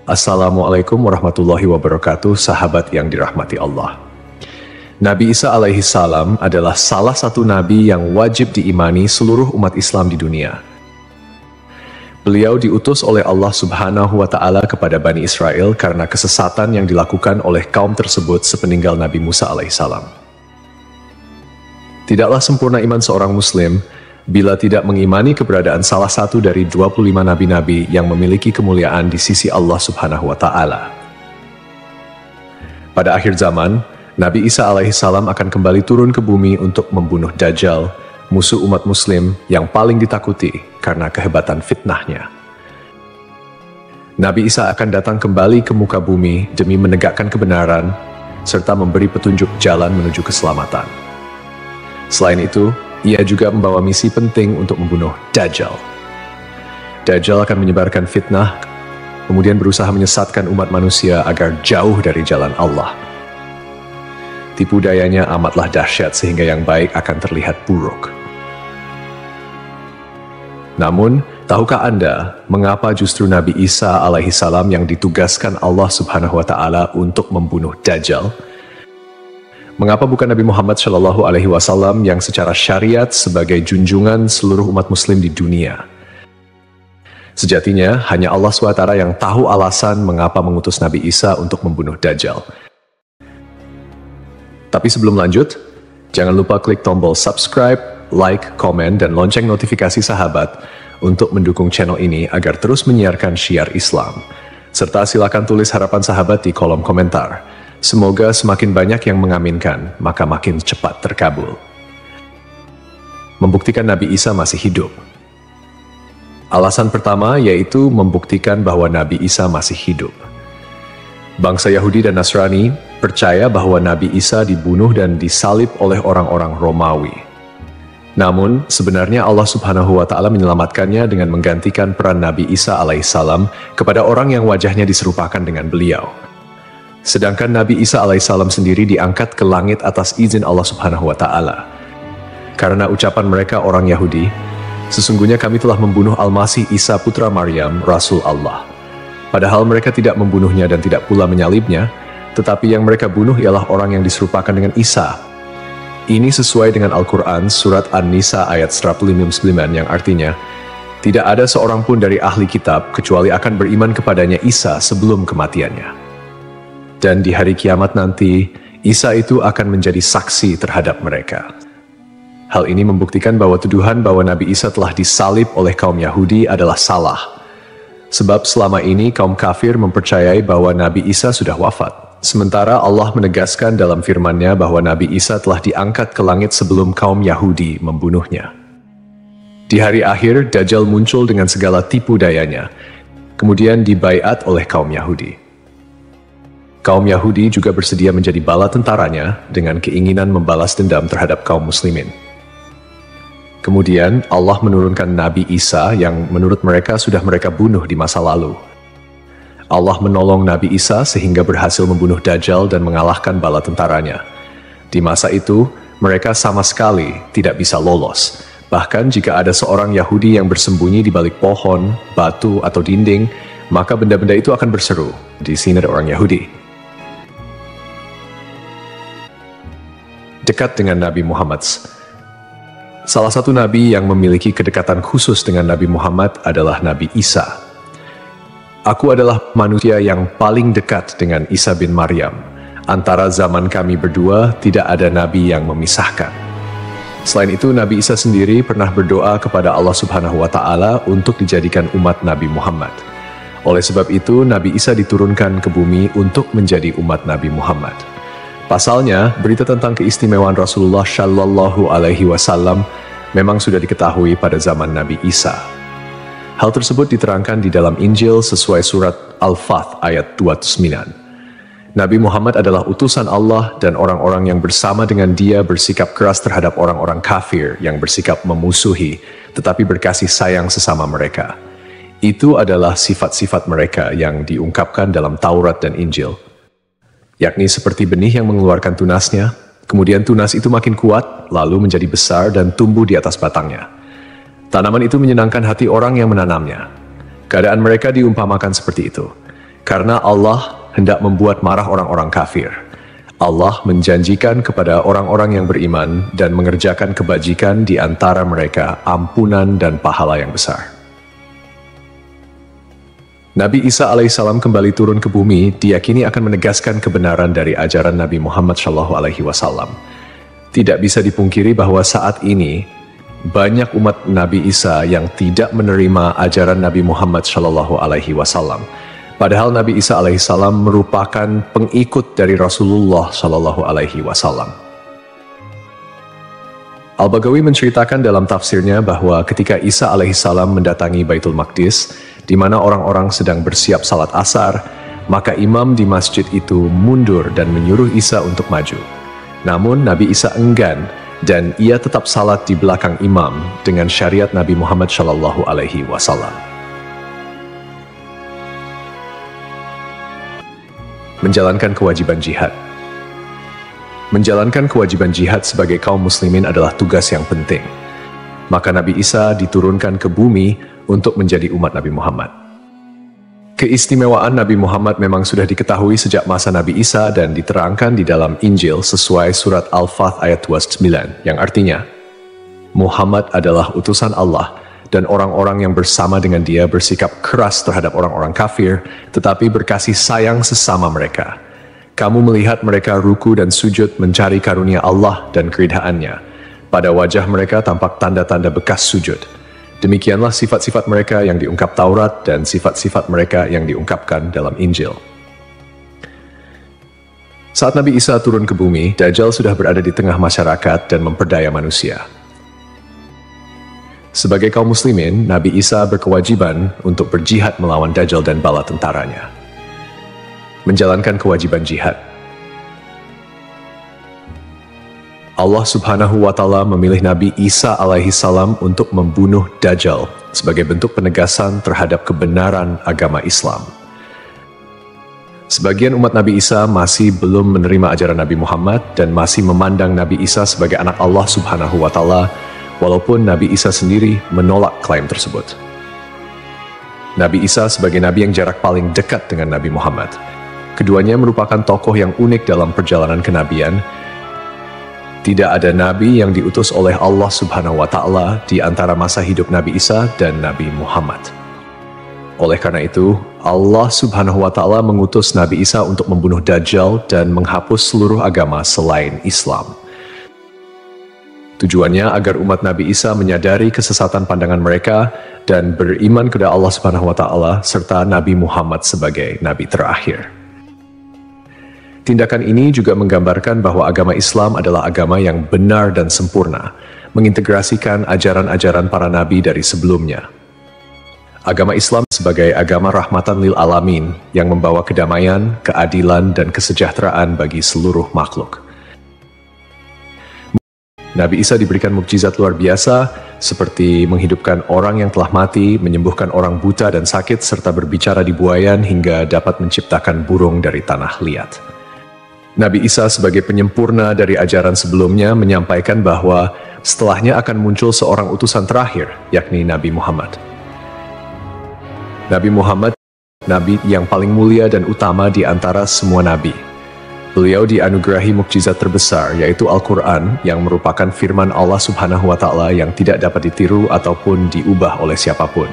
Assalamualaikum warahmatullahi wabarakatuh, sahabat yang dirahmati Allah. Nabi Isa alaihi salam adalah salah satu nabi yang wajib diimani seluruh umat Islam di dunia. Beliau diutus oleh Allah Subhanahu wa Ta'ala kepada Bani Israel karena kesesatan yang dilakukan oleh kaum tersebut sepeninggal Nabi Musa alaihi salam. Tidaklah sempurna iman seorang Muslim bila tidak mengimani keberadaan salah satu dari 25 nabi-nabi yang memiliki kemuliaan di sisi Allah Subhanahu wa Ta'ala. Pada akhir zaman, Nabi Isa alaihi salam akan kembali turun ke bumi untuk membunuh Dajjal, musuh umat Muslim yang paling ditakuti karena kehebatan fitnahnya. Nabi Isa akan datang kembali ke muka bumi demi menegakkan kebenaran serta memberi petunjuk jalan menuju keselamatan. Selain itu, ia juga membawa misi penting untuk membunuh Dajjal. Dajjal akan menyebarkan fitnah, kemudian berusaha menyesatkan umat manusia agar jauh dari jalan Allah. Tipu dayanya amatlah dahsyat sehingga yang baik akan terlihat buruk. Namun, tahukah Anda mengapa justru Nabi Isa alaihi salam yang ditugaskan Allah Subhanahu wa Ta'ala untuk membunuh Dajjal? Mengapa bukan Nabi Muhammad Shallallahu Alaihi Wasallam yang secara syariat sebagai junjungan seluruh umat Muslim di dunia? Sejatinya, hanya Allah SWT yang tahu alasan mengapa mengutus Nabi Isa untuk membunuh Dajjal. Tapi sebelum lanjut, jangan lupa klik tombol subscribe, like, komen, dan lonceng notifikasi sahabat untuk mendukung channel ini agar terus menyiarkan syiar Islam. Serta silakan tulis harapan sahabat di kolom komentar. Semoga semakin banyak yang mengaminkan, maka makin cepat terkabul. Membuktikan Nabi Isa masih hidup. Alasan pertama yaitu membuktikan bahwa Nabi Isa masih hidup. Bangsa Yahudi dan Nasrani percaya bahwa Nabi Isa dibunuh dan disalib oleh orang-orang Romawi. Namun, sebenarnya Allah Subhanahu wa Ta'ala menyelamatkannya dengan menggantikan peran Nabi Isa alaihissalam kepada orang yang wajahnya diserupakan dengan beliau. Sedangkan Nabi Isa alaihissalam sendiri diangkat ke langit atas izin Allah Subhanahu wa Ta'ala. Karena ucapan mereka orang Yahudi, sesungguhnya kami telah membunuh Al-Masih Isa putra Maryam, Rasul Allah. Padahal mereka tidak membunuhnya dan tidak pula menyalibnya, tetapi yang mereka bunuh ialah orang yang diserupakan dengan Isa. Ini sesuai dengan Al-Quran surat An-Nisa ayat 159 yang artinya, tidak ada seorang pun dari ahli kitab kecuali akan beriman kepadanya Isa sebelum kematiannya. Dan di hari kiamat nanti, Isa itu akan menjadi saksi terhadap mereka. Hal ini membuktikan bahwa tuduhan bahwa Nabi Isa telah disalib oleh kaum Yahudi adalah salah. Sebab selama ini kaum kafir mempercayai bahwa Nabi Isa sudah wafat. Sementara Allah menegaskan dalam firman-Nya bahwa Nabi Isa telah diangkat ke langit sebelum kaum Yahudi membunuhnya. Di hari akhir, Dajjal muncul dengan segala tipu dayanya, kemudian dibaiat oleh kaum Yahudi. Kaum Yahudi juga bersedia menjadi bala tentaranya dengan keinginan membalas dendam terhadap kaum muslimin. Kemudian Allah menurunkan Nabi Isa yang menurut mereka sudah mereka bunuh di masa lalu. Allah menolong Nabi Isa sehingga berhasil membunuh Dajjal dan mengalahkan bala tentaranya. Di masa itu, mereka sama sekali tidak bisa lolos. Bahkan jika ada seorang Yahudi yang bersembunyi di balik pohon, batu, atau dinding, maka benda-benda itu akan berseru, "Di sini ada orang Yahudi." Dekat dengan Nabi Muhammad. Salah satu nabi yang memiliki kedekatan khusus dengan Nabi Muhammad adalah Nabi Isa. Aku adalah manusia yang paling dekat dengan Isa bin Maryam. Antara zaman kami berdua tidak ada nabi yang memisahkan. Selain itu, Nabi Isa sendiri pernah berdoa kepada Allah Subhanahu wa Ta'ala untuk dijadikan umat Nabi Muhammad. Oleh sebab itu, Nabi Isa diturunkan ke bumi untuk menjadi umat Nabi Muhammad. Pasalnya, berita tentang keistimewaan Rasulullah Shallallahu Alaihi Wasallam memang sudah diketahui pada zaman Nabi Isa. Hal tersebut diterangkan di dalam Injil sesuai surat Al-Fath ayat 29. Nabi Muhammad adalah utusan Allah dan orang-orang yang bersama dengan dia bersikap keras terhadap orang-orang kafir yang bersikap memusuhi, tetapi berkasih sayang sesama mereka. Itu adalah sifat-sifat mereka yang diungkapkan dalam Taurat dan Injil. Yakni seperti benih yang mengeluarkan tunasnya, kemudian tunas itu makin kuat, lalu menjadi besar dan tumbuh di atas batangnya. Tanaman itu menyenangkan hati orang yang menanamnya. Keadaan mereka diumpamakan seperti itu. Karena Allah hendak membuat marah orang-orang kafir. Allah menjanjikan kepada orang-orang yang beriman dan mengerjakan kebajikan di antara mereka ampunan dan pahala yang besar. Nabi Isa alaihissalam kembali turun ke bumi diyakini akan menegaskan kebenaran dari ajaran Nabi Muhammad SAW. Tidak bisa dipungkiri bahwa saat ini banyak umat Nabi Isa yang tidak menerima ajaran Nabi Muhammad SAW. Padahal Nabi Isa alaihissalam merupakan pengikut dari Rasulullah SAW. Al-Baghawi menceritakan dalam tafsirnya bahwa ketika Isa alaihissalam mendatangi Baitul Maqdis, di mana orang-orang sedang bersiap salat asar, maka imam di masjid itu mundur dan menyuruh Isa untuk maju. Namun Nabi Isa enggan dan ia tetap salat di belakang imam dengan syariat Nabi Muhammad SAW. Menjalankan kewajiban jihad. Menjalankan kewajiban jihad sebagai kaum muslimin adalah tugas yang penting. Maka Nabi Isa diturunkan ke bumi untuk menjadi umat Nabi Muhammad. Keistimewaan Nabi Muhammad memang sudah diketahui sejak masa Nabi Isa dan diterangkan di dalam Injil sesuai surat Al-Fath ayat 29, yang artinya, Muhammad adalah utusan Allah dan orang-orang yang bersama dengan dia bersikap keras terhadap orang-orang kafir, tetapi berkasih sayang sesama mereka. Kamu melihat mereka ruku dan sujud mencari karunia Allah dan keridhaannya. Pada wajah mereka tampak tanda-tanda bekas sujud. Demikianlah sifat-sifat mereka yang diungkap Taurat dan sifat-sifat mereka yang diungkapkan dalam Injil. Saat Nabi Isa turun ke bumi, Dajjal sudah berada di tengah masyarakat dan memperdaya manusia. Sebagai kaum muslimin, Nabi Isa berkewajiban untuk berjihad melawan Dajjal dan bala tentaranya. Menjalankan kewajiban jihad. Allah Subhanahu wa Ta'ala memilih Nabi Isa alaihissalam untuk membunuh Dajjal sebagai bentuk penegasan terhadap kebenaran agama Islam. Sebagian umat Nabi Isa masih belum menerima ajaran Nabi Muhammad dan masih memandang Nabi Isa sebagai anak Allah Subhanahu wa Ta'ala, walaupun Nabi Isa sendiri menolak klaim tersebut. Nabi Isa sebagai nabi yang jarak paling dekat dengan Nabi Muhammad. Keduanya merupakan tokoh yang unik dalam perjalanan kenabian. Tidak ada nabi yang diutus oleh Allah Subhanahu wa Ta'ala di antara masa hidup Nabi Isa dan Nabi Muhammad. Oleh karena itu, Allah Subhanahu wa Ta'ala mengutus Nabi Isa untuk membunuh Dajjal dan menghapus seluruh agama selain Islam. Tujuannya agar umat Nabi Isa menyadari kesesatan pandangan mereka dan beriman kepada Allah Subhanahu wa Ta'ala serta Nabi Muhammad sebagai nabi terakhir. Tindakan ini juga menggambarkan bahwa agama Islam adalah agama yang benar dan sempurna, mengintegrasikan ajaran-ajaran para nabi dari sebelumnya. Agama Islam sebagai agama rahmatan lil alamin yang membawa kedamaian, keadilan, dan kesejahteraan bagi seluruh makhluk. Nabi Isa diberikan mukjizat luar biasa seperti menghidupkan orang yang telah mati, menyembuhkan orang buta dan sakit, serta berbicara di buayan hingga dapat menciptakan burung dari tanah liat. Nabi Isa sebagai penyempurna dari ajaran sebelumnya menyampaikan bahwa setelahnya akan muncul seorang utusan terakhir, yakni Nabi Muhammad. Nabi Muhammad, nabi yang paling mulia dan utama di antara semua nabi. Beliau dianugerahi mukjizat terbesar, yaitu Al-Quran, yang merupakan firman Allah Subhanahu wa Ta'ala yang tidak dapat ditiru ataupun diubah oleh siapapun.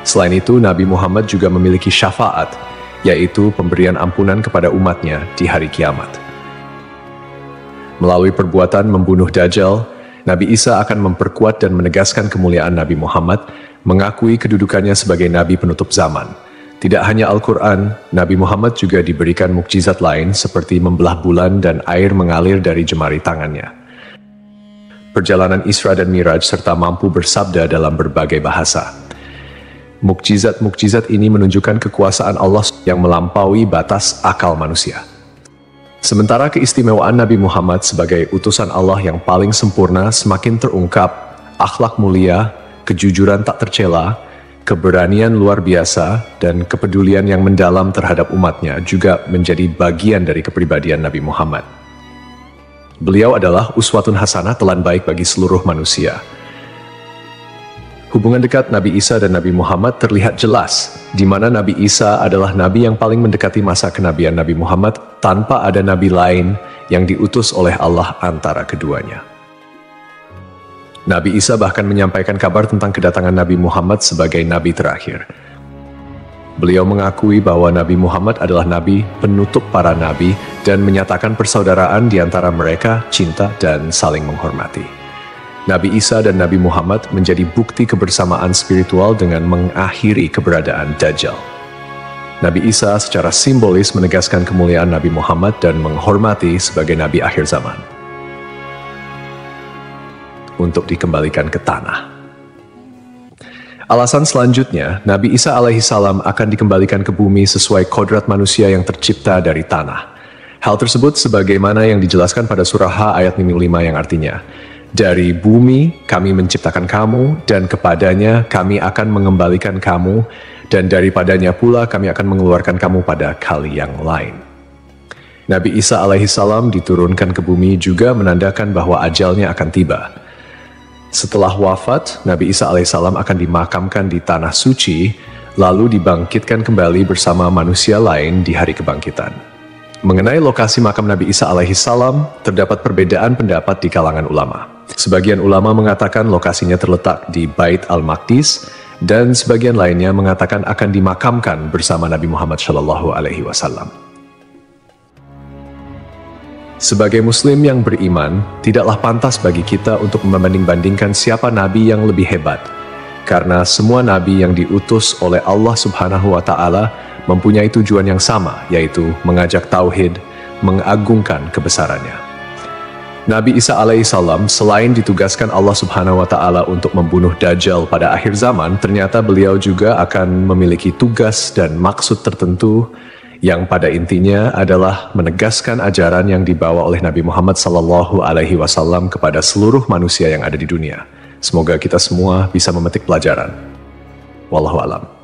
Selain itu, Nabi Muhammad juga memiliki syafaat, yaitu pemberian ampunan kepada umatnya di hari kiamat. Melalui perbuatan membunuh Dajjal, Nabi Isa akan memperkuat dan menegaskan kemuliaan Nabi Muhammad, mengakui kedudukannya sebagai nabi penutup zaman. Tidak hanya Al-Quran, Nabi Muhammad juga diberikan mukjizat lain seperti membelah bulan dan air mengalir dari jemari tangannya. Perjalanan Isra dan Miraj serta mampu bersabda dalam berbagai bahasa. Mukjizat-mukjizat ini menunjukkan kekuasaan Allah yang melampaui batas akal manusia. Sementara keistimewaan Nabi Muhammad sebagai utusan Allah yang paling sempurna semakin terungkap, akhlak mulia, kejujuran tak tercela, keberanian luar biasa, dan kepedulian yang mendalam terhadap umatnya juga menjadi bagian dari kepribadian Nabi Muhammad. Beliau adalah uswatun hasanah, telan baik bagi seluruh manusia. Hubungan dekat Nabi Isa dan Nabi Muhammad terlihat jelas, di mana Nabi Isa adalah nabi yang paling mendekati masa kenabian Nabi Muhammad tanpa ada nabi lain yang diutus oleh Allah antara keduanya. Nabi Isa bahkan menyampaikan kabar tentang kedatangan Nabi Muhammad sebagai nabi terakhir. Beliau mengakui bahwa Nabi Muhammad adalah nabi penutup para nabi dan menyatakan persaudaraan di antara mereka, cinta dan saling menghormati. Nabi Isa dan Nabi Muhammad menjadi bukti kebersamaan spiritual dengan mengakhiri keberadaan Dajjal. Nabi Isa secara simbolis menegaskan kemuliaan Nabi Muhammad dan menghormati sebagai nabi akhir zaman. Untuk dikembalikan ke tanah. Alasan selanjutnya, Nabi Isa alaihissalam akan dikembalikan ke bumi sesuai kodrat manusia yang tercipta dari tanah. Hal tersebut sebagaimana yang dijelaskan pada surah H ayat 5 yang artinya, dari bumi kami menciptakan kamu, dan kepadanya kami akan mengembalikan kamu, dan daripadanya pula kami akan mengeluarkan kamu pada kali yang lain. Nabi Isa alaihissalam diturunkan ke bumi juga menandakan bahwa ajalnya akan tiba. Setelah wafat, Nabi Isa alaihissalam akan dimakamkan di tanah suci, lalu dibangkitkan kembali bersama manusia lain di hari kebangkitan. Mengenai lokasi makam Nabi Isa alaihissalam, terdapat perbedaan pendapat di kalangan ulama. Sebagian ulama mengatakan lokasinya terletak di Bait al-Maqdis, dan sebagian lainnya mengatakan akan dimakamkan bersama Nabi Muhammad SAW. Sebagai muslim yang beriman, tidaklah pantas bagi kita untuk membanding-bandingkan siapa nabi yang lebih hebat, karena semua nabi yang diutus oleh Allah Subhanahu wa Ta'ala mempunyai tujuan yang sama, yaitu mengajak tauhid, mengagungkan kebesarannya. Nabi Isa alaihissalam selain ditugaskan Allah Subhanahu wa Ta'ala untuk membunuh Dajjal pada akhir zaman, ternyata beliau juga akan memiliki tugas dan maksud tertentu yang pada intinya adalah menegaskan ajaran yang dibawa oleh Nabi Muhammad SAW kepada seluruh manusia yang ada di dunia. Semoga kita semua bisa memetik pelajaran. Wallahu a'lam.